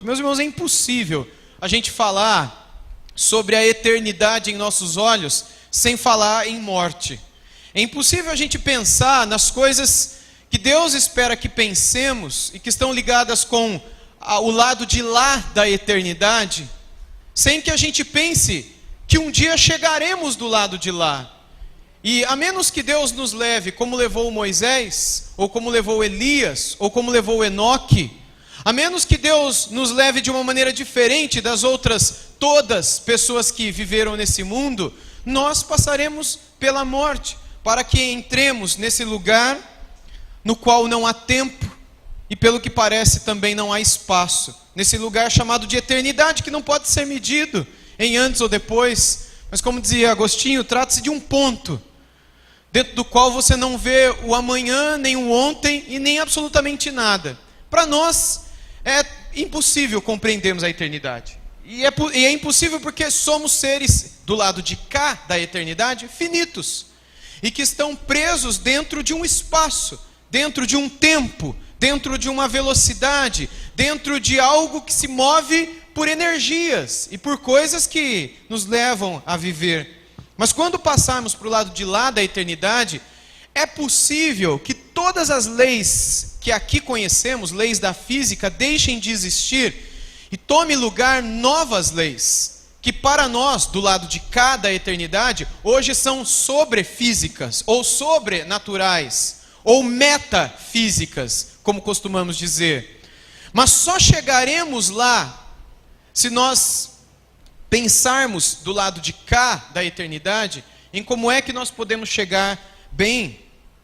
Meus irmãos, é impossível a gente falar sobre a eternidade em nossos olhos sem falar em morte. É impossível a gente pensar nas coisas que Deus espera que pensemos e que estão ligadas com o lado de lá da eternidade, sem que a gente pense que um dia chegaremos do lado de lá. E a menos que Deus nos leve como levou Moisés, ou como levou Elias, ou como levou Enoque, a menos que Deus nos leve de uma maneira diferente das outras todas pessoas que viveram nesse mundo, nós passaremos pela morte, para que entremos nesse lugar no qual não há tempo, e pelo que parece também não há espaço, nesse lugar chamado de eternidade, que não pode ser medido em antes ou depois, mas como dizia Agostinho, trata-se de um ponto, dentro do qual você não vê o amanhã, nem o ontem, e nem absolutamente nada. Para nós, é impossível compreendermos a eternidade. E é impossível porque somos seres, do lado de cá da eternidade, finitos. E que estão presos dentro de um espaço, dentro de um tempo, dentro de uma velocidade, dentro de algo que se move por energias e por coisas que nos levam a viver. Mas quando passarmos para o lado de lá da eternidade, é possível que todas as leis que aqui conhecemos, leis da física, deixem de existir e tome lugar novas leis, que para nós, do lado de cá da eternidade, hoje são sobrefísicas, ou sobrenaturais, ou metafísicas, como costumamos dizer. Mas só chegaremos lá se nós pensarmos do lado de cá da eternidade, em como é que nós podemos chegar bem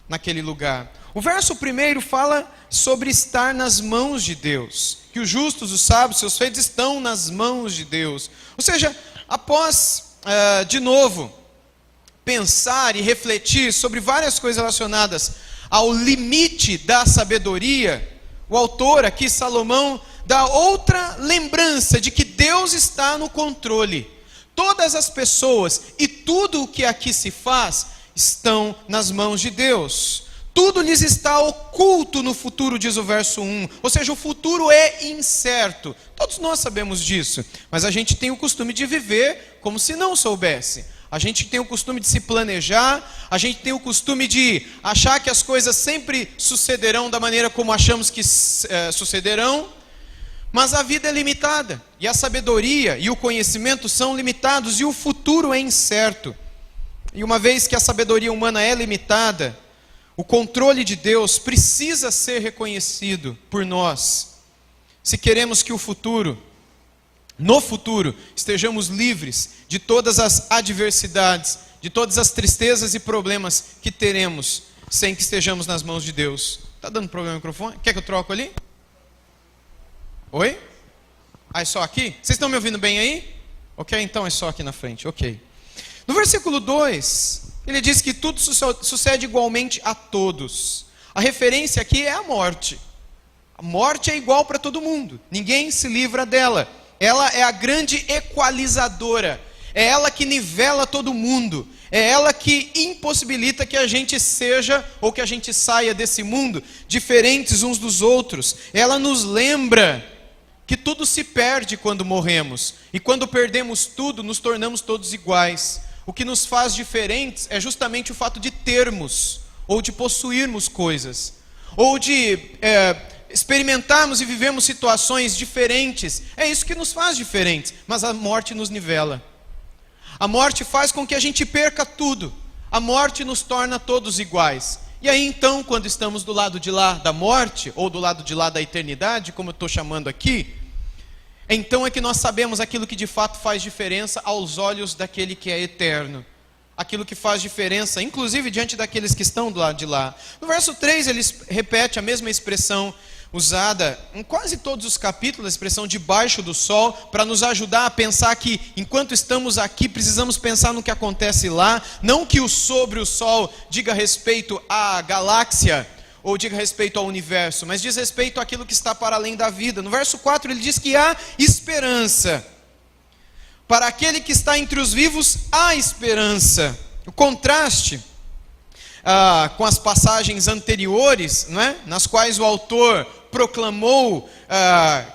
naquele lugar. O verso 1 fala sobre estar nas mãos de Deus, que os justos, os sábios, seus feitos estão nas mãos de Deus. Ou seja, após, de novo, pensar e refletir sobre várias coisas relacionadas ao limite da sabedoria, o autor aqui, Salomão, dá outra lembrança de que Deus está no controle. Todas as pessoas e tudo o que aqui se faz estão nas mãos de Deus. Tudo lhes está oculto no futuro, diz o verso 1. Ou seja, o futuro é incerto. Todos nós sabemos disso, mas a gente tem o costume de viver como se não soubesse. A gente tem o costume de se planejar, a gente tem o costume de achar que as coisas sempre sucederão da maneira como achamos que sucederão. Mas a vida é limitada, e a sabedoria e o conhecimento são limitados, e o futuro é incerto. E uma vez que a sabedoria humana é limitada, o controle de Deus precisa ser reconhecido por nós. Se queremos que no futuro, estejamos livres de todas as adversidades, de todas as tristezas e problemas que teremos, sem que estejamos nas mãos de Deus. Está dando problema no microfone? Quer que eu troco ali? Oi? É só aqui? Vocês estão me ouvindo bem aí? Ok, então é só aqui na frente, ok. No versículo 2, ele diz que tudo sucede igualmente a todos. A referência aqui é a morte. A morte é igual para todo mundo, ninguém se livra dela. Ela é a grande equalizadora, é ela que nivela todo mundo, é ela que impossibilita que a gente seja ou que a gente saia desse mundo diferentes uns dos outros. Ela nos lembra que tudo se perde quando morremos, e quando perdemos tudo, nos tornamos todos iguais. O que nos faz diferentes é justamente o fato de termos, ou de possuirmos coisas, ou de experimentarmos e vivemos situações diferentes. É isso que nos faz diferentes, mas a morte nos nivela. A morte faz com que a gente perca tudo. A morte nos torna todos iguais. E aí então, quando estamos do lado de lá da morte, ou do lado de lá da eternidade, como eu estou chamando aqui, então é que nós sabemos aquilo que de fato faz diferença aos olhos daquele que é eterno. Aquilo que faz diferença, inclusive diante daqueles que estão do lado de lá. No verso 3 ele repete a mesma expressão usada em quase todos os capítulos, a expressão debaixo do sol, para nos ajudar a pensar que enquanto estamos aqui precisamos pensar no que acontece lá, não que o sobre o sol diga respeito à galáxia ou diga respeito ao universo, mas diz respeito àquilo que está para além da vida. No verso 4 ele diz que há esperança. Para aquele que está entre os vivos, há esperança. O contraste com as passagens anteriores, não é? Nas quais o autor proclamou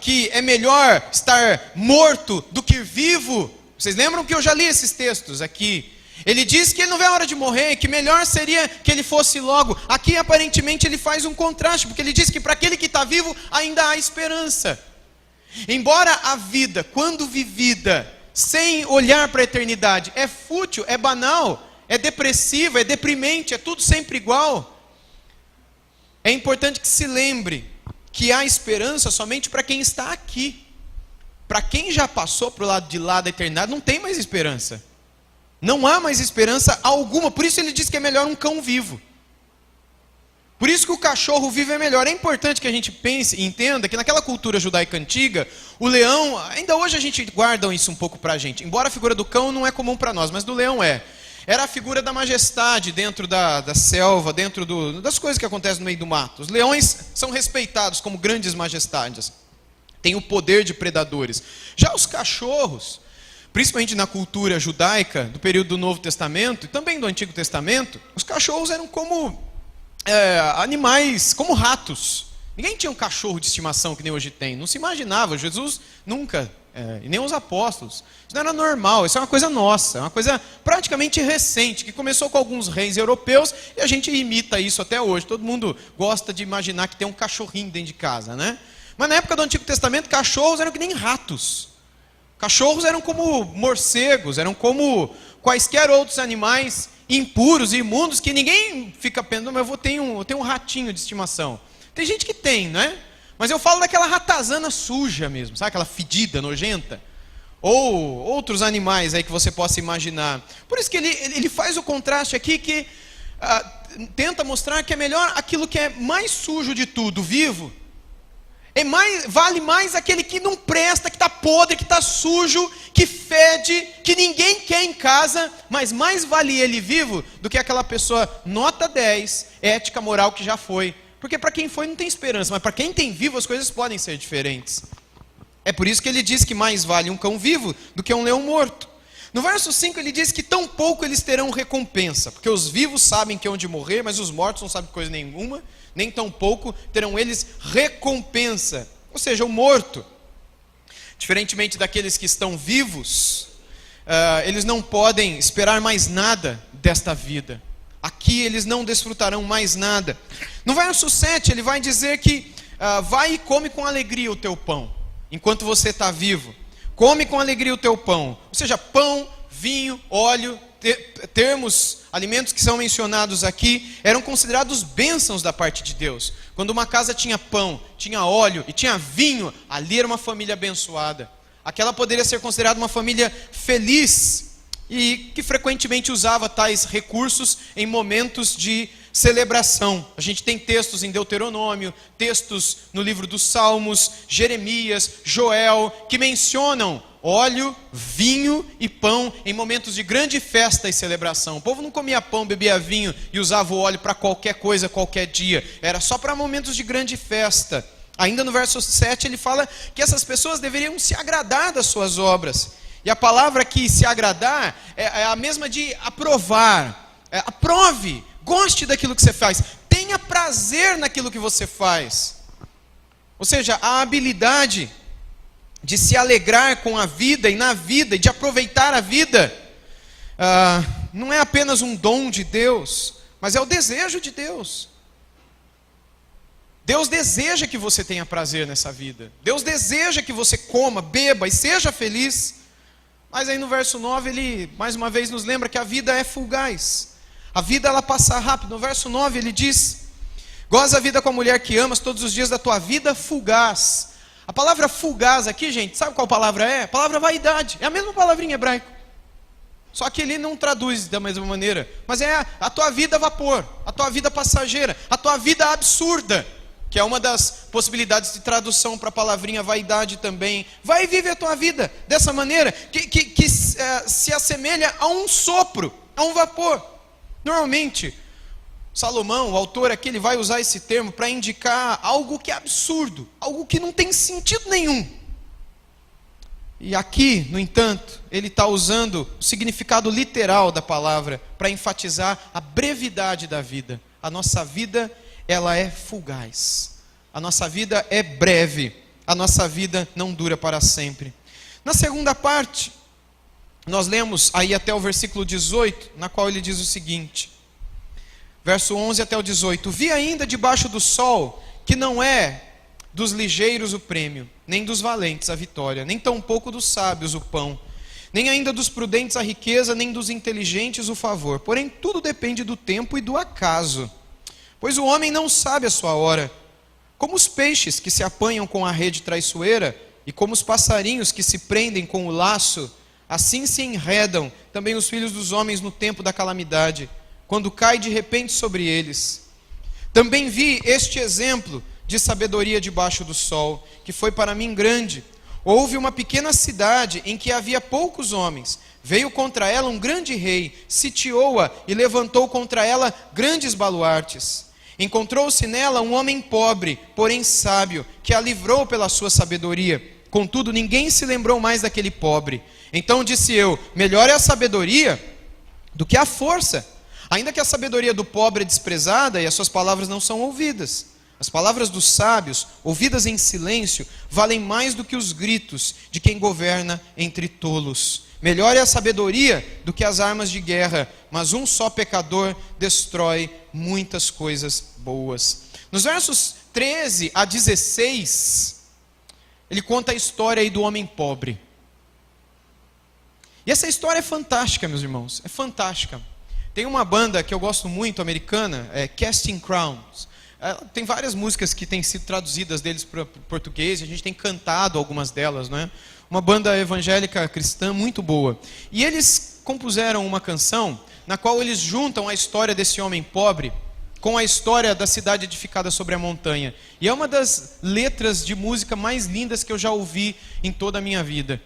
que é melhor estar morto do que vivo. Vocês lembram que eu já li esses textos aqui? Ele diz que ele não vê a hora de morrer, que melhor seria que ele fosse logo. Aqui aparentemente ele faz um contraste, porque ele diz que para aquele que está vivo ainda há esperança. Embora a vida, quando vivida, sem olhar para a eternidade, é fútil, é banal, é depressiva, é deprimente, é tudo sempre igual. É importante que se lembre que há esperança somente para quem está aqui. Para quem já passou para o lado de lá da eternidade, não tem mais esperança. Não há mais esperança alguma. Por isso ele diz que é melhor um cão vivo. Por isso que o cachorro vivo é melhor. É importante que a gente pense e entenda que naquela cultura judaica antiga, o leão, ainda hoje a gente guarda isso um pouco para a gente. Embora a figura do cão não é comum para nós, mas do leão é. Era a figura da majestade dentro da selva, dentro das coisas que acontecem no meio do mato. Os leões são respeitados como grandes majestades. Tem o poder de predadores. Já os cachorros, principalmente na cultura judaica, do período do Novo Testamento e também do Antigo Testamento, os cachorros eram como animais, como ratos. Ninguém tinha um cachorro de estimação que nem hoje tem. Não se imaginava, Jesus nunca, e nem os apóstolos. Isso não era normal, isso é uma coisa nossa, é uma coisa praticamente recente, que começou com alguns reis europeus e a gente imita isso até hoje. Todo mundo gosta de imaginar que tem um cachorrinho dentro de casa, né? Mas na época do Antigo Testamento, cachorros eram que nem ratos. Cachorros eram como morcegos, eram como quaisquer outros animais impuros e imundos que ninguém fica pensando, mas eu tenho um ratinho de estimação. Tem gente que tem, né? Mas eu falo daquela ratazana suja mesmo, sabe? Aquela fedida, nojenta. Ou outros animais aí que você possa imaginar. Por isso que ele faz o contraste aqui que tenta mostrar que é melhor aquilo que é mais sujo de tudo, vivo. Vale mais aquele que não presta, que está podre, que está sujo, que fede, que ninguém quer em casa, mas mais vale ele vivo do que aquela pessoa nota 10, ética, moral, que já foi. Porque para quem foi não tem esperança, mas para quem tem vivo as coisas podem ser diferentes. É por isso que ele diz que mais vale um cão vivo do que um leão morto. No verso 5 ele diz que tão pouco eles terão recompensa, porque os vivos sabem que é onde morrer, mas os mortos não sabem coisa nenhuma, nem tão pouco terão eles recompensa. Ou seja, o morto, diferentemente daqueles que estão vivos, eles não podem esperar mais nada desta vida. Aqui eles não desfrutarão mais nada. No verso 7 ele vai dizer que vai e come com alegria o teu pão, enquanto você está vivo. Come com alegria o teu pão. Ou seja, pão, vinho, óleo, termos, alimentos que são mencionados aqui, eram considerados bênçãos da parte de Deus. Quando uma casa tinha pão, tinha óleo e tinha vinho, ali era uma família abençoada. Aquela poderia ser considerada uma família feliz e que frequentemente usava tais recursos em momentos de celebração. A gente tem textos em Deuteronômio, textos no livro dos Salmos, Jeremias, Joel, que mencionam óleo, vinho e pão em momentos de grande festa e celebração. O povo não comia pão, bebia vinho e usava o óleo para qualquer coisa, qualquer dia. Era só para momentos de grande festa. Ainda no verso 7 ele fala que essas pessoas deveriam se agradar das suas obras. E a palavra que se agradar é a mesma de aprovar. Aprove, goste daquilo que você faz, tenha prazer naquilo que você faz. Ou seja, a habilidade de se alegrar com a vida e na vida, e de aproveitar a vida, não é apenas um dom de Deus, mas é o desejo de Deus. Deus deseja que você tenha prazer nessa vida. Deus deseja que você coma, beba e seja feliz. Mas aí no verso 9 ele mais uma vez nos lembra que a vida é fugaz. A vida ela passa rápido. No verso 9 ele diz: goza a vida com a mulher que amas todos os dias da tua vida fugaz. A palavra fugaz aqui, gente, sabe qual palavra é? A palavra vaidade. É a mesma palavra em hebraico. Só que ele não traduz da mesma maneira. Mas é a tua vida vapor, a tua vida passageira, a tua vida absurda, que é uma das possibilidades de tradução para a palavrinha vaidade também. Vai e vive a tua vida dessa maneira, que se assemelha a um sopro, a um vapor. Normalmente, Salomão, o autor aqui, ele vai usar esse termo para indicar algo que é absurdo, algo que não tem sentido nenhum. E aqui, no entanto, ele está usando o significado literal da palavra para enfatizar a brevidade da vida. A nossa vida ela é fugaz. A nossa vida é breve, a nossa vida não dura para sempre. Na segunda parte, nós lemos aí até o versículo 18, na qual ele diz o seguinte, verso 11 até o 18: Vi ainda debaixo do sol que não é dos ligeiros o prêmio, nem dos valentes a vitória, nem tampouco dos sábios o pão, nem ainda dos prudentes a riqueza, nem dos inteligentes o favor. Porém, tudo depende do tempo e do acaso. Pois o homem não sabe a sua hora. Como os peixes que se apanham com a rede traiçoeira, e como os passarinhos que se prendem com o laço, assim se enredam também os filhos dos homens no tempo da calamidade, quando cai de repente sobre eles. Também vi este exemplo de sabedoria debaixo do sol, que foi para mim grande. Houve uma pequena cidade em que havia poucos homens. Veio contra ela um grande rei, sitiou-a e levantou contra ela grandes baluartes. Encontrou-se nela um homem pobre, porém sábio, que a livrou pela sua sabedoria. Contudo, ninguém se lembrou mais daquele pobre. Então disse eu: melhor é a sabedoria do que a força. Ainda que a sabedoria do pobre é desprezada e as suas palavras não são ouvidas. As palavras dos sábios, ouvidas em silêncio, valem mais do que os gritos de quem governa entre tolos. Melhor é a sabedoria do que as armas de guerra, mas um só pecador destrói muitas coisas boas. Nos versos 13 a 16, ele conta a história aí do homem pobre. E essa história é fantástica, meus irmãos, é fantástica. Tem uma banda que eu gosto muito, americana, Casting Crowns. Tem várias músicas que têm sido traduzidas deles para o português, a gente tem cantado algumas delas, não é? Uma banda evangélica cristã muito boa. E eles compuseram uma canção na qual eles juntam a história desse homem pobre com a história da cidade edificada sobre a montanha. E é uma das letras de música mais lindas que eu já ouvi em toda a minha vida.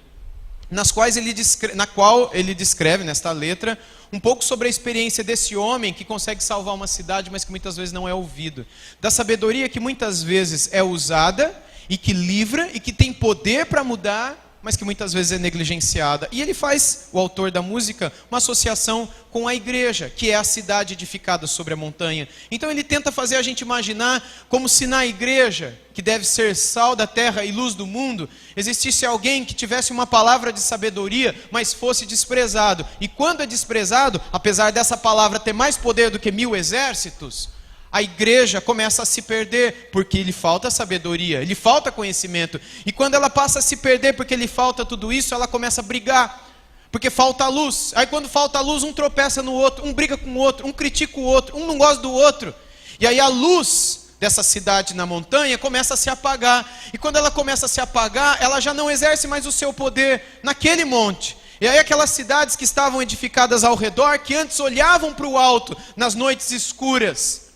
Na qual ele descreve, nesta letra, um pouco sobre a experiência desse homem que consegue salvar uma cidade, mas que muitas vezes não é ouvido. Da sabedoria que muitas vezes é usada e que livra e que tem poder para mudar, mas que muitas vezes é negligenciada. E ele faz, o autor da música, uma associação com a igreja, que é a cidade edificada sobre a montanha. Então ele tenta fazer a gente imaginar como se na igreja, que deve ser sal da terra e luz do mundo, existisse alguém que tivesse uma palavra de sabedoria, mas fosse desprezado. E quando é desprezado, apesar dessa palavra ter mais poder do que 1000 exércitos, a igreja começa a se perder, porque lhe falta sabedoria, lhe falta conhecimento. E quando ela passa a se perder porque lhe falta tudo isso, ela começa a brigar, porque falta luz. Aí quando falta luz, um tropeça no outro, um briga com o outro, um critica o outro, um não gosta do outro. E aí a luz dessa cidade na montanha começa a se apagar. E quando ela começa a se apagar, ela já não exerce mais o seu poder naquele monte. E aí aquelas cidades que estavam edificadas ao redor, que antes olhavam para o alto nas noites escuras,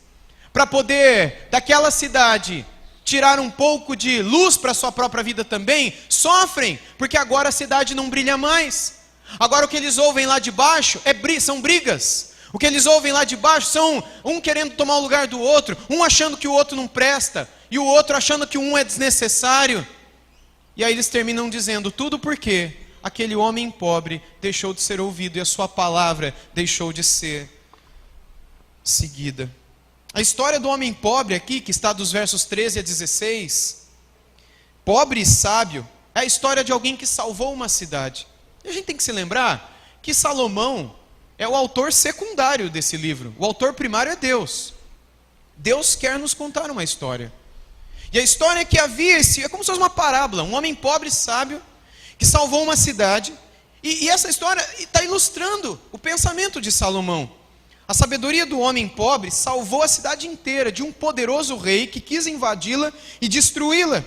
para poder, daquela cidade, tirar um pouco de luz para a sua própria vida também, sofrem, porque agora a cidade não brilha mais. Agora o que eles ouvem lá de baixo são brigas. O que eles ouvem lá de baixo são um querendo tomar o lugar do outro, um achando que o outro não presta, e o outro achando que um é desnecessário. E aí eles terminam dizendo, tudo porque aquele homem pobre deixou de ser ouvido e a sua palavra deixou de ser seguida. A história do homem pobre aqui, que está dos versos 13 a 16, pobre e sábio, é a história de alguém que salvou uma cidade. E a gente tem que se lembrar que Salomão é o autor secundário desse livro. O autor primário é Deus. Deus quer nos contar uma história. E a história é que havia é como se fosse uma parábola, um homem pobre e sábio que salvou uma cidade. E essa história está ilustrando o pensamento de Salomão. A sabedoria do homem pobre salvou a cidade inteira de um poderoso rei que quis invadi-la e destruí-la.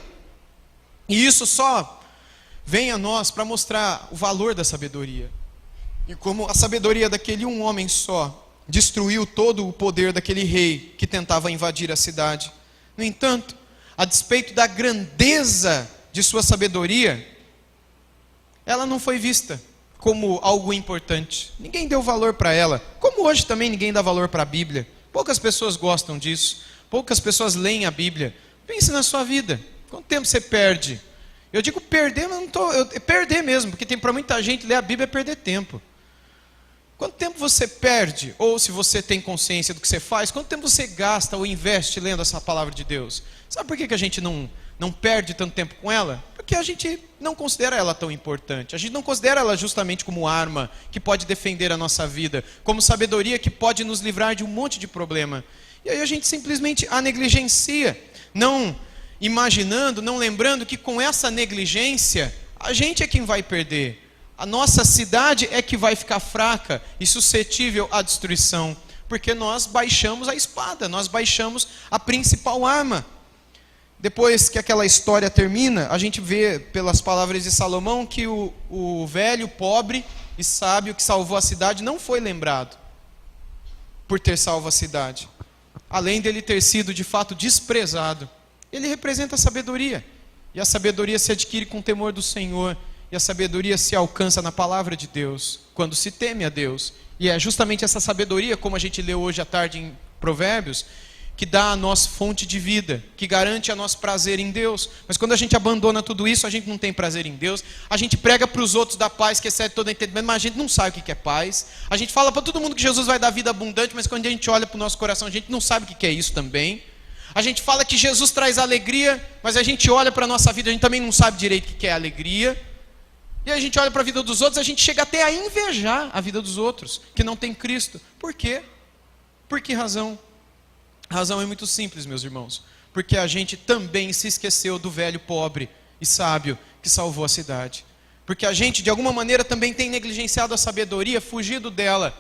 E isso só vem a nós para mostrar o valor da sabedoria. E como a sabedoria daquele um homem só destruiu todo o poder daquele rei que tentava invadir a cidade. No entanto, a despeito da grandeza de sua sabedoria, ela não foi vista como algo importante. Ninguém deu valor para ela. Como hoje também ninguém dá valor para a Bíblia. Poucas pessoas gostam disso. Poucas pessoas leem a Bíblia. Pense na sua vida. Quanto tempo você perde? Eu digo perder, mas não perder mesmo, porque tem para muita gente ler a Bíblia é perder tempo. Quanto tempo você perde, ou se você tem consciência do que você faz, quanto tempo você gasta ou investe lendo essa palavra de Deus? Sabe por que a gente não perde tanto tempo com ela? Porque a gente não considera ela tão importante. A gente não considera ela justamente como arma que pode defender a nossa vida, como sabedoria que pode nos livrar de um monte de problema. E aí a gente simplesmente a negligencia, não imaginando, não lembrando que com essa negligência, a gente é quem vai perder. A nossa cidade é que vai ficar fraca e suscetível à destruição, porque nós baixamos a espada, nós baixamos a principal arma. Depois que aquela história termina, a gente vê pelas palavras de Salomão que o velho, pobre e sábio que salvou a cidade não foi lembrado por ter salvo a cidade. Além dele ter sido de fato desprezado, ele representa a sabedoria. E a sabedoria se adquire com o temor do Senhor. E a sabedoria se alcança na palavra de Deus, quando se teme a Deus. E é justamente essa sabedoria, como a gente leu hoje à tarde em Provérbios, que dá a nós fonte de vida, que garante a nosso prazer em Deus. Mas quando a gente abandona tudo isso, a gente não tem prazer em Deus. A gente prega para os outros da paz, que excede todo entendimento, mas a gente não sabe o que é paz. A gente fala para todo mundo que Jesus vai dar vida abundante, mas quando a gente olha para o nosso coração, a gente não sabe o que é isso também. A gente fala que Jesus traz alegria, mas a gente olha para a nossa vida, a gente também não sabe direito o que é alegria. E a gente olha para a vida dos outros, a gente chega até a invejar a vida dos outros, que não tem Cristo. Por quê? Por que razão? A razão é muito simples, meus irmãos. Porque a gente também se esqueceu do velho pobre e sábio que salvou a cidade. Porque a gente, de alguma maneira, também tem negligenciado a sabedoria, fugido dela.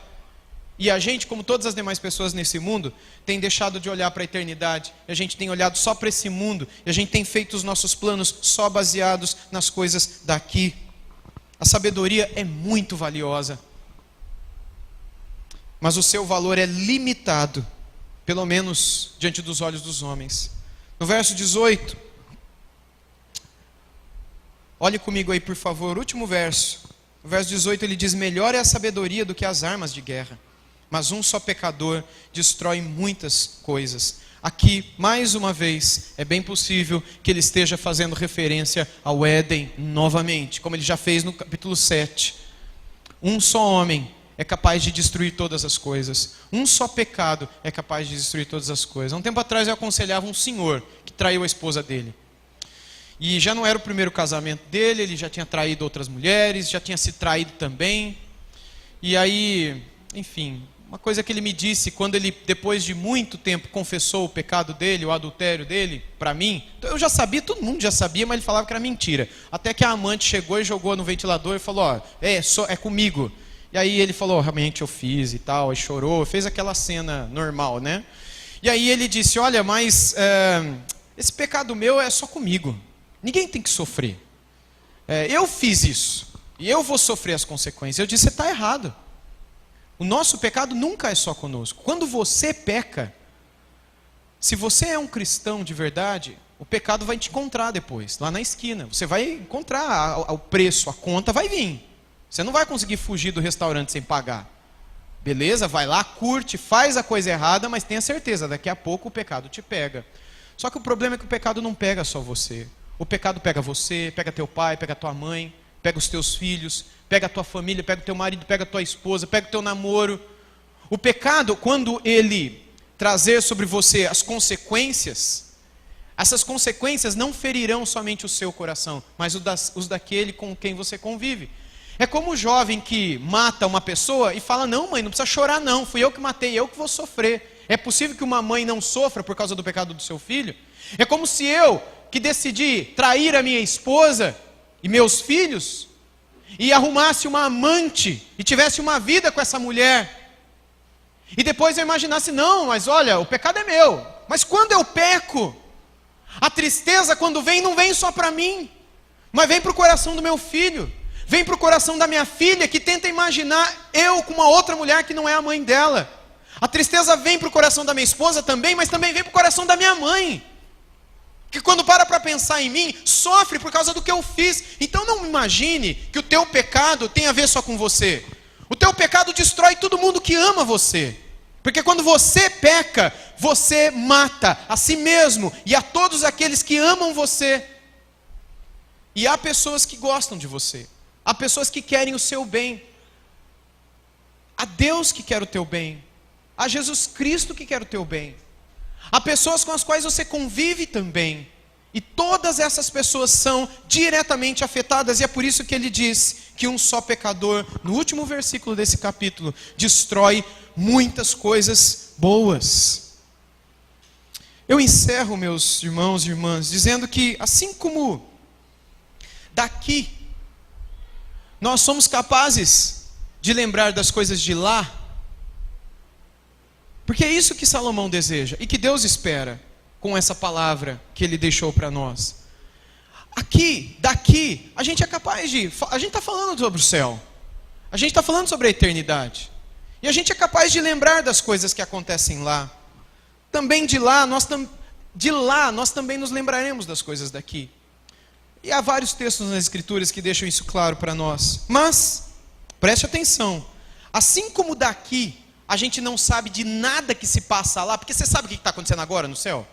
E a gente, como todas as demais pessoas nesse mundo, tem deixado de olhar para a eternidade. E a gente tem olhado só para esse mundo. E a gente tem feito os nossos planos só baseados nas coisas daqui. A sabedoria é muito valiosa, mas o seu valor é limitado, pelo menos diante dos olhos dos homens. No verso 18, olhe comigo aí por favor, último verso. No verso 18 ele diz: melhor é a sabedoria do que as armas de guerra, mas um só pecador destrói muitas coisas. Aqui, mais uma vez, é bem possível que ele esteja fazendo referência ao Éden novamente, como ele já fez no capítulo 7. Um só homem é capaz de destruir todas as coisas. Um só pecado é capaz de destruir todas as coisas. Há um tempo atrás eu aconselhava um senhor que traiu a esposa dele. E já não era o primeiro casamento dele, ele já tinha traído outras mulheres, já tinha se traído também. E aí, enfim, uma coisa que ele me disse quando ele, depois de muito tempo, confessou o pecado dele, o adultério dele, para mim. Eu já sabia, todo mundo já sabia, mas ele falava que era mentira. Até que a amante chegou e jogou no ventilador e falou: ó, é comigo. E aí ele falou: realmente eu fiz e tal, aí chorou, fez aquela cena normal, né? E aí ele disse: olha, mas esse pecado meu é só comigo. Ninguém tem que sofrer. Eu fiz isso e eu vou sofrer as consequências. Eu disse: você está errado. O nosso pecado nunca é só conosco. Quando você peca, se você é um cristão de verdade, o pecado vai te encontrar depois, lá na esquina. Você vai encontrar o preço, a conta vai vir. Você não vai conseguir fugir do restaurante sem pagar. Beleza? Vai lá, curte, faz a coisa errada, mas tenha certeza, daqui a pouco o pecado te pega. Só que o problema é que o pecado não pega só você. O pecado pega você, pega teu pai, pega tua mãe, pega os teus filhos, pega a tua família, pega o teu marido, pega a tua esposa, pega o teu namoro. O pecado, quando ele trazer sobre você as consequências, essas consequências não ferirão somente o seu coração, mas os daquele com quem você convive. É como o jovem que mata uma pessoa e fala: não, mãe, não precisa chorar não, fui eu que matei, eu que vou sofrer. É possível que uma mãe não sofra por causa do pecado do seu filho? É como se eu, que decidi trair a minha esposa e meus filhos, e arrumasse uma amante, e tivesse uma vida com essa mulher, e depois eu imaginasse: não, mas olha, o pecado é meu, mas quando eu peco, a tristeza quando vem, não vem só para mim, mas vem para o coração do meu filho, vem para o coração da minha filha, que tenta imaginar eu com uma outra mulher que não é a mãe dela. A tristeza vem para o coração da minha esposa também, mas também vem para o coração da minha mãe, que quando para pensar em mim, sofre por causa do que eu fiz. Então não imagine que o teu pecado tem a ver só com você. O teu pecado destrói todo mundo que ama você. Porque quando você peca, você mata a si mesmo e a todos aqueles que amam você. E há pessoas que gostam de você. Há pessoas que querem o seu bem. Há Deus que quer o teu bem. Há Jesus Cristo que quer o teu bem. Há pessoas com as quais você convive também. E todas essas pessoas são diretamente afetadas. E é por isso que ele diz que um só pecador, no último versículo desse capítulo, destrói muitas coisas boas. Eu encerro, meus irmãos e irmãs, dizendo que assim como daqui nós somos capazes de lembrar das coisas de lá, porque é isso que Salomão deseja e que Deus espera com essa palavra que ele deixou para nós. Daqui, a gente é capaz de... A gente está falando sobre o céu. A gente está falando sobre a eternidade. E a gente é capaz de lembrar das coisas que acontecem lá. Também de lá nós também nos lembraremos das coisas daqui. E há vários textos nas Escrituras que deixam isso claro para nós. Mas, preste atenção. Assim como daqui a gente não sabe de nada que se passa lá, porque você sabe o que está acontecendo agora no céu?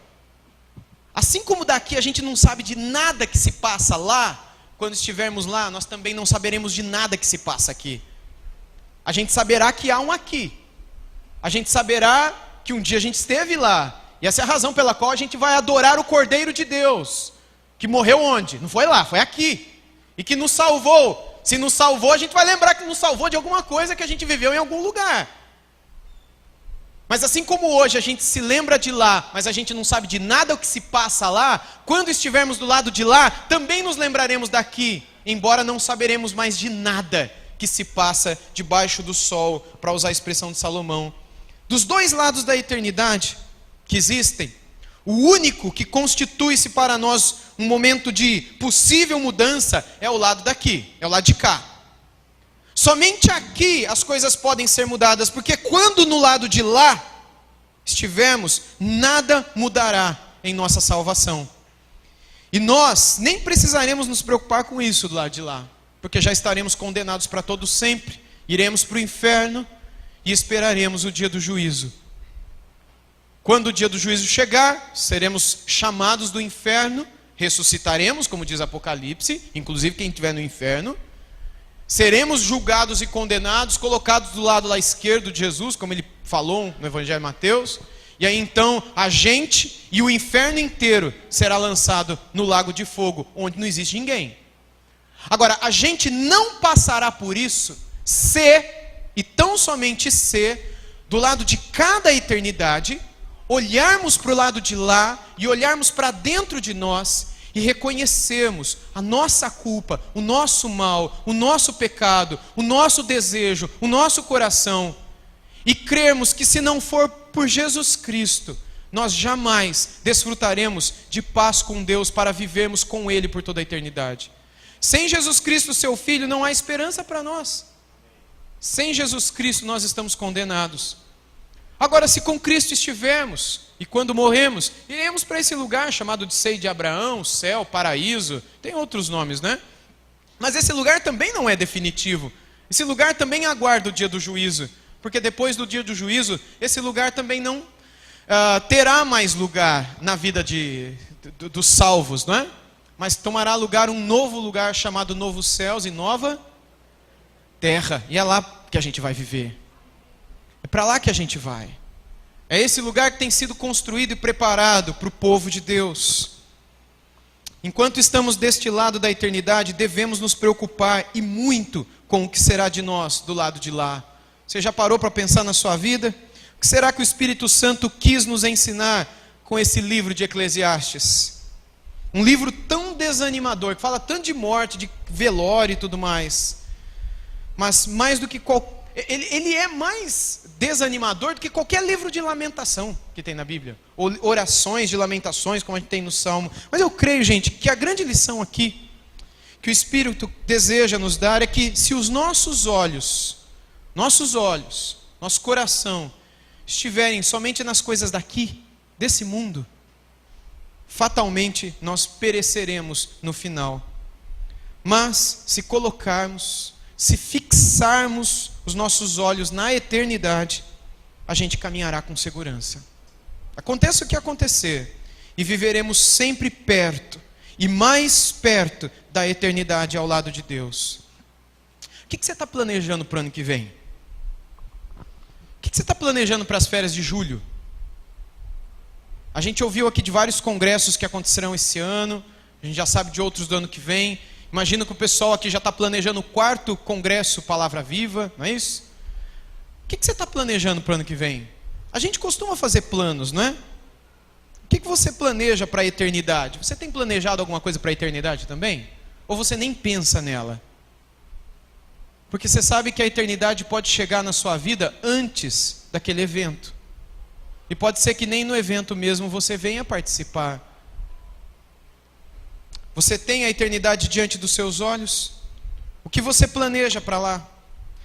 Assim como daqui a gente não sabe de nada que se passa lá, quando estivermos lá, nós também não saberemos de nada que se passa aqui. A gente saberá que há um aqui. A gente saberá que um dia a gente esteve lá. E essa é a razão pela qual a gente vai adorar o Cordeiro de Deus, que morreu onde? Não foi lá, foi aqui. E que nos salvou. Se nos salvou, a gente vai lembrar que nos salvou de alguma coisa que a gente viveu em algum lugar. Mas assim como hoje a gente se lembra de lá, mas a gente não sabe de nada o que se passa lá, quando estivermos do lado de lá, também nos lembraremos daqui, embora não saberemos mais de nada que se passa debaixo do sol, para usar a expressão de Salomão. Dos dois lados da eternidade que existem, o único que constitui-se para nós um momento de possível mudança é o lado daqui, é o lado de cá. Somente aqui as coisas podem ser mudadas, porque quando no lado de lá estivermos, nada mudará em nossa salvação. E nós nem precisaremos nos preocupar com isso do lado de lá, porque já estaremos condenados para todo sempre, iremos para o inferno e esperaremos o dia do juízo. Quando o dia do juízo chegar, seremos chamados do inferno, ressuscitaremos, como diz Apocalipse, inclusive quem estiver no inferno, seremos julgados e condenados, colocados do lado lá esquerdo de Jesus, como ele falou no Evangelho de Mateus, e aí então a gente e o inferno inteiro será lançado no lago de fogo, onde não existe ninguém. Agora, a gente não passará por isso se, e tão somente se, do lado de cada eternidade, olharmos para o lado de lá e olharmos para dentro de nós e reconhecermos a nossa culpa, o nosso mal, o nosso pecado, o nosso desejo, o nosso coração, e crermos que se não for por Jesus Cristo, nós jamais desfrutaremos de paz com Deus para vivermos com Ele por toda a eternidade. Sem Jesus Cristo, seu Filho, não há esperança para nós. Sem Jesus Cristo nós estamos condenados. Agora, se com Cristo estivermos, e quando morremos, iremos para esse lugar chamado de seio de Abraão, céu, paraíso, tem outros nomes, né? Mas esse lugar também não é definitivo. Esse lugar também aguarda o dia do juízo, porque depois do dia do juízo, esse lugar também não terá mais lugar na vida dos salvos, não é? Mas tomará lugar um novo lugar chamado Novos Céus e Nova Terra, e é lá que a gente vai viver. É para lá que a gente vai. É esse lugar que tem sido construído e preparado para o povo de Deus. Enquanto estamos deste lado da eternidade, devemos nos preocupar e muito com o que será de nós do lado de lá. Você já parou para pensar na sua vida? O que será que o Espírito Santo quis nos ensinar com esse livro de Eclesiastes? Um livro tão desanimador, que fala tanto de morte, de velório e tudo mais. Mas mais do que ele é mais desanimador do que qualquer livro de lamentação que tem na Bíblia, ou orações de lamentações como a gente tem no Salmo. Mas eu creio, gente, que a grande lição aqui que o Espírito deseja nos dar é que se os nossos olhos, nosso coração estiverem somente nas coisas daqui, desse mundo, fatalmente nós pereceremos no final. Mas se colocarmos, se fixarmos os nossos olhos na eternidade, a gente caminhará com segurança. Aconteça o que acontecer, e viveremos sempre perto, e mais perto da eternidade ao lado de Deus. O que você está planejando para o ano que vem? que você está planejando para as férias de julho? A gente ouviu aqui de vários congressos que acontecerão esse ano, a gente já sabe de outros do ano que vem. Imagino que o pessoal aqui já está planejando o 4º congresso Palavra Viva, não é isso? O que você está planejando para o ano que vem? A gente costuma fazer planos, não é? O que você planeja para a eternidade? Você tem planejado alguma coisa para a eternidade também? Ou você nem pensa nela? Porque você sabe que a eternidade pode chegar na sua vida antes daquele evento. E pode ser que nem no evento mesmo você venha participar. Você tem a eternidade diante dos seus olhos? O que você planeja para lá?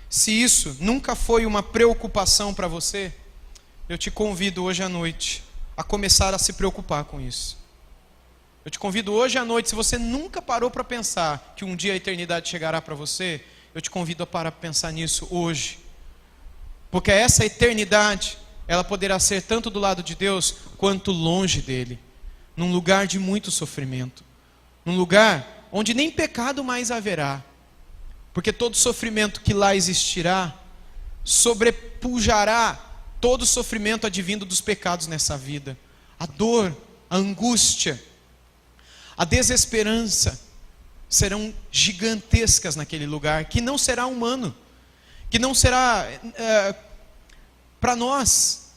Se isso nunca foi uma preocupação para você, eu te convido hoje à noite a começar a se preocupar com isso. Eu te convido hoje à noite, se você nunca parou para pensar que um dia a eternidade chegará para você, eu te convido a parar para pensar nisso hoje. Porque essa eternidade, ela poderá ser tanto do lado de Deus, quanto longe dele. Num lugar de muito sofrimento. Num lugar onde nem pecado mais haverá. Porque todo sofrimento que lá existirá, sobrepujará todo sofrimento advindo dos pecados nessa vida. A dor, a angústia, a desesperança serão gigantescas naquele lugar, que não será humano, que não será para nós,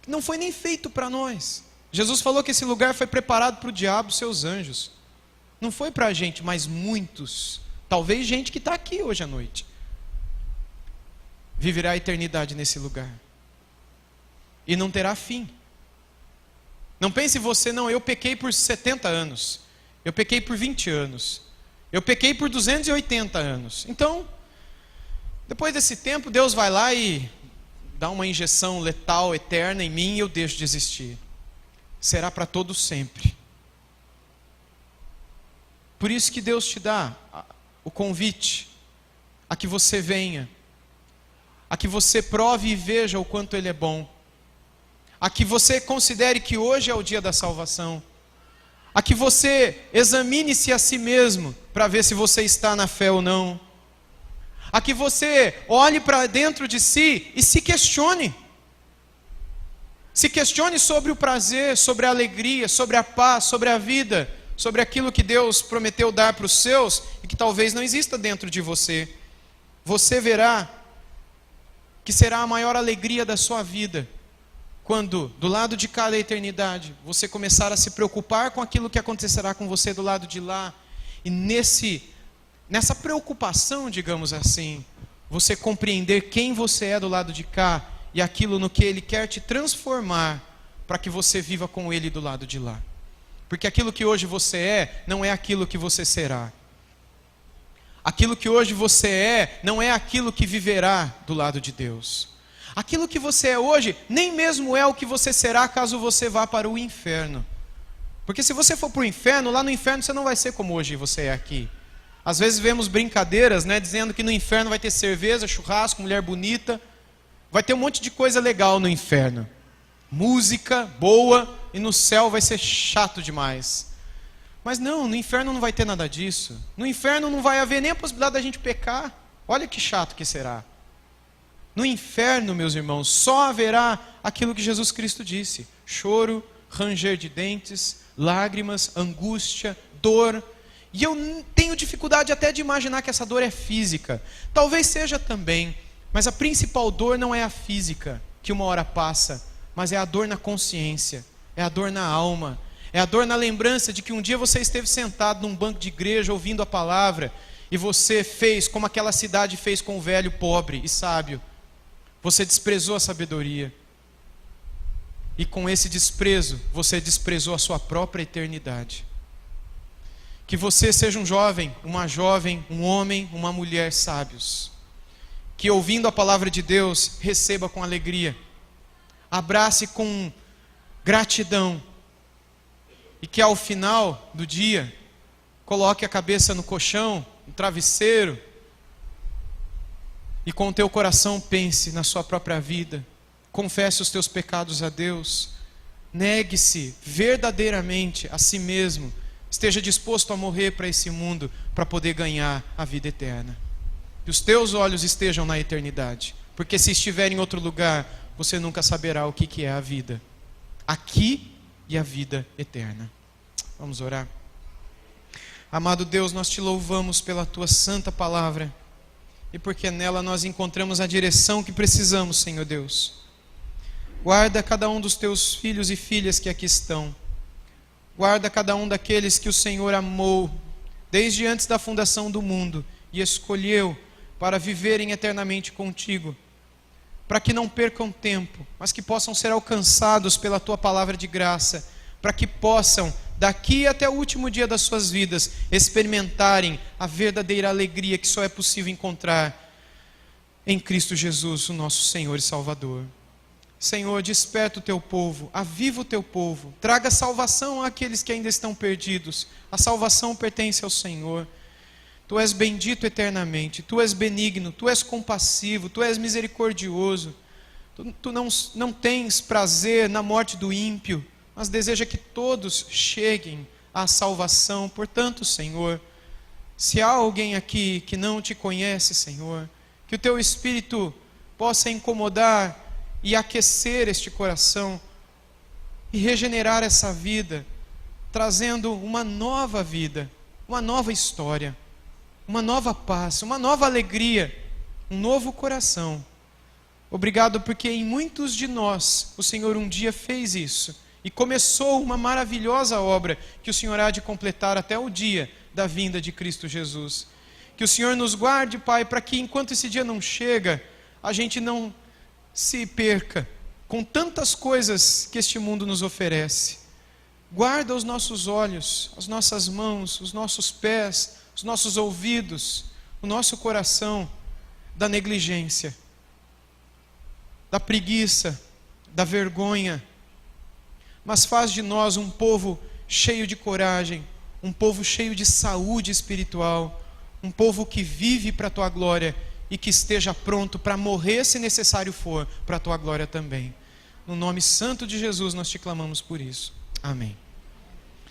não foi nem feito para nós. Jesus falou que esse lugar foi preparado para o diabo e seus anjos. Não foi para a gente, mas muitos, talvez gente que está aqui hoje à noite, viverá a eternidade nesse lugar. E não terá fim. Não pense você, não, eu pequei por 70 anos. Eu pequei por 20 anos. Eu pequei por 280 anos. Então, depois desse tempo, Deus vai lá e dá uma injeção letal, eterna em mim e eu deixo de existir. Será para todo sempre. Por isso que Deus te dá o convite a que você venha, a que você prove e veja o quanto Ele é bom, a que você considere que hoje é o dia da salvação, a que você examine-se a si mesmo para ver se você está na fé ou não, a que você olhe para dentro de si e se questione. Se questione sobre o prazer, sobre a alegria, sobre a paz, sobre a vida, sobre aquilo que Deus prometeu dar para os seus e que talvez não exista dentro de você. Você verá que será a maior alegria da sua vida quando, do lado de cá da eternidade, você começar a se preocupar com aquilo que acontecerá com você do lado de lá. E nessa preocupação, digamos assim, você compreender quem você é do lado de cá e aquilo no que Ele quer te transformar para que você viva com Ele do lado de lá. Porque aquilo que hoje você é, não é aquilo que você será. Aquilo que hoje você é, não é aquilo que viverá do lado de Deus. Aquilo que você é hoje, nem mesmo é o que você será caso você vá para o inferno. Porque se você for para o inferno, lá no inferno você não vai ser como hoje você é aqui. Às vezes vemos brincadeiras, dizendo que no inferno vai ter cerveja, churrasco, mulher bonita. Vai ter um monte de coisa legal no inferno. Música boa, e no céu vai ser chato demais. Mas não, no inferno não vai ter nada disso. No inferno não vai haver nem a possibilidade da gente pecar. Olha que chato que será. No inferno, meus irmãos, só haverá aquilo que Jesus Cristo disse: choro, ranger de dentes, lágrimas, angústia, dor. E eu tenho dificuldade até de imaginar que essa dor é física. Talvez seja também, mas a principal dor não é a física, que uma hora passa, mas é a dor na consciência, é a dor na alma, é a dor na lembrança de que um dia você esteve sentado num banco de igreja ouvindo a palavra e você fez como aquela cidade fez com o velho pobre e sábio. Você desprezou a sabedoria. E com esse desprezo, você desprezou a sua própria eternidade. Que você seja um jovem, um homem, uma mulher sábios. Que ouvindo a palavra de Deus, receba com alegria. Abrace com gratidão. E que ao final do dia, coloque a cabeça no colchão, no travesseiro, e com o teu coração pense na sua própria vida. Confesse os teus pecados a Deus. Negue-se verdadeiramente a si mesmo. Esteja disposto a morrer para esse mundo para poder ganhar a vida eterna. Que os teus olhos estejam na eternidade, porque se estiver em outro lugar, você nunca saberá o que é a vida aqui e a vida eterna. Vamos orar. Amado Deus, nós te louvamos pela tua santa palavra e porque nela nós encontramos a direção que precisamos, Senhor Deus. Guarda cada um dos teus filhos e filhas que aqui estão. Guarda cada um daqueles que o Senhor amou desde antes da fundação do mundo e escolheu para viverem eternamente contigo, para que não percam tempo, mas que possam ser alcançados pela tua palavra de graça, para que possam, daqui até o último dia das suas vidas, experimentarem a verdadeira alegria que só é possível encontrar em Cristo Jesus, o nosso Senhor e Salvador. Senhor, desperta o teu povo, aviva o teu povo, traga salvação àqueles que ainda estão perdidos. A salvação pertence ao Senhor. Tu és bendito eternamente, tu és benigno, tu és compassivo, tu és misericordioso. Tu não tens prazer na morte do ímpio, mas deseja que todos cheguem à salvação. Portanto, Senhor, se há alguém aqui que não te conhece, Senhor, que o teu Espírito possa incomodar e aquecer este coração e regenerar essa vida, trazendo uma nova vida, uma nova história, uma nova paz, uma nova alegria, um novo coração. Obrigado porque em muitos de nós o Senhor um dia fez isso e começou uma maravilhosa obra que o Senhor há de completar até o dia da vinda de Cristo Jesus. Que o Senhor nos guarde, Pai, para que enquanto esse dia não chega, a gente não se perca com tantas coisas que este mundo nos oferece. Guarda os nossos olhos, as nossas mãos, os nossos pés, os nossos ouvidos, o nosso coração da negligência, da preguiça, da vergonha, mas faz de nós um povo cheio de coragem, um povo cheio de saúde espiritual, um povo que vive para a tua glória e que esteja pronto para morrer se necessário for, para a tua glória também. No nome santo de Jesus nós te clamamos por isso. Amém.